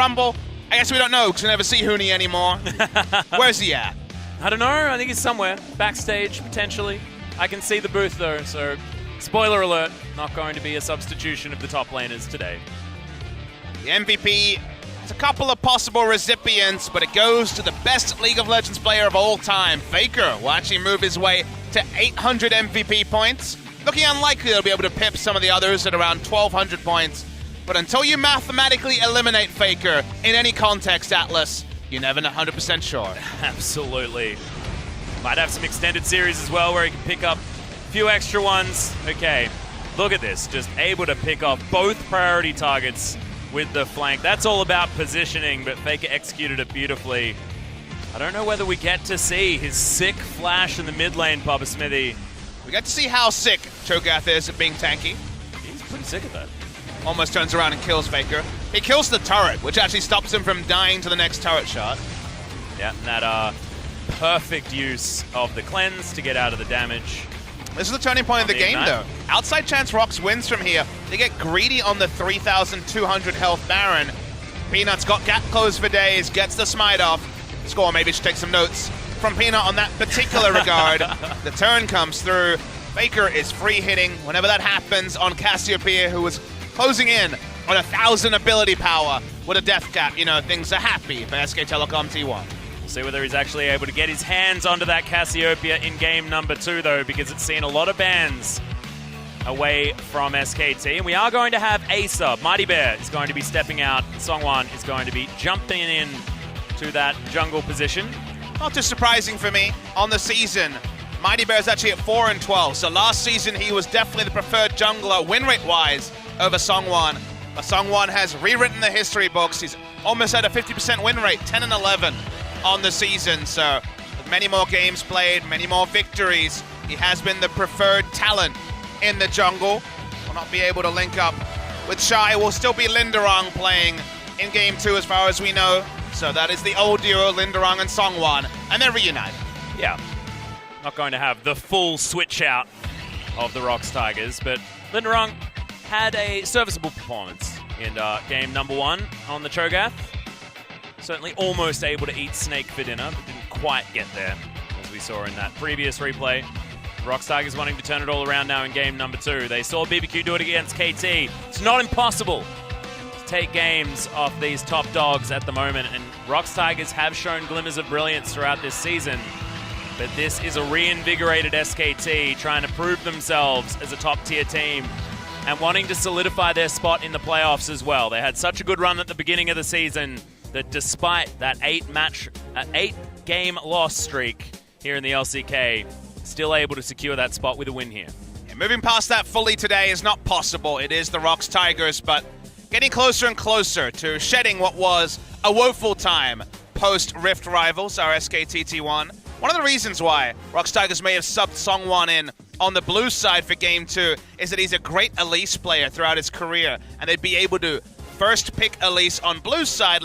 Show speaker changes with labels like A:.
A: Rumble? I guess we don't know because we never see Huni anymore. Where's he at?
B: I don't know. I think he's somewhere. Backstage, potentially. I can see the booth, though, so spoiler alert, not going to be a substitution of the top laners today.
A: The MVP has a couple of possible recipients, but it goes to the best League of Legends player of all time. Faker will actually move his way to 800 MVP points. Looking unlikely they'll be able to pip some of the others at around 1,200 points. But until you mathematically eliminate Faker in any context, Atlas, you're never 100% sure.
B: Absolutely. Might have some extended series as well where he can pick up a few extra ones. Okay, look at this. Just able to pick off both priority targets with the flank. That's all about positioning, but Faker executed it beautifully. I don't know whether we get to see his sick flash in the mid lane, Papa Smithy.
A: We get to see how sick Cho'Gath is at being tanky.
B: He's pretty sick at that.
A: Almost turns around and kills Faker. He kills the turret, which actually stops him from dying to the next turret shot.
B: Yeah, and that perfect use of the cleanse to get out of the damage.
A: This is the turning point of the game, though. Outside Chance Rocks wins from here. They get greedy on the 3,200 health Baron. Peanut's got gap closed for days, gets the smite off. Score, maybe should take some notes from Peanut on that particular regard. The turn comes through. Faker is free hitting whenever that happens on Cassiopeia, who was closing in on 1,000 ability power with a death cap. You know, things are happy for SK Telecom T1.
B: We'll see whether he's actually able to get his hands onto that Cassiopeia in game number 2, though, because it's seen a lot of bans away from SKT. And we are going to have a sub. Mighty Bear is going to be stepping out. Songwon is going to be jumping in to that jungle position.
A: Not too surprising for me on the season. Mighty Bear is actually at 4-12, so last season he was definitely the preferred jungler win rate-wise over Songwon. But Songwon has rewritten the history books. He's almost at a 50% win rate, 10-11 on the season. So with many more games played, many more victories, he has been the preferred talent in the jungle. Will not be able to link up with Shy. Will still be Linderong playing in game 2 as far as we know. So that is the old duo, Linderong and Songwon, and they're reunited.
B: Yeah, not going to have the full switch out of the Rocks Tigers, but Linderong had a serviceable performance in game number 1 on the Cho'Gath. Certainly almost able to eat snake for dinner, but didn't quite get there, as we saw in that previous replay. The Rocks Tigers wanting to turn it all around now in game number 2. They saw BBQ do it against KT. It's not impossible to take games off these top dogs at the moment, and Rocks Tigers have shown glimmers of brilliance throughout this season. But this is a reinvigorated SKT trying to prove themselves as a top-tier team and wanting to solidify their spot in the playoffs as well. They had such a good run at the beginning of the season that despite that 8-game loss streak here in the LCK, still able to secure that spot with a win here.
A: Yeah, moving past that fully today is not possible. It is the Rocks Tigers, but getting closer and closer to shedding what was a woeful time post-Rift Rivals, our SKTT1. One of the reasons why Rocks Tigers may have subbed Songwon in on the blue side for game 2 is that he's a great Elise player throughout his career, and they'd be able to first pick Elise on blue side like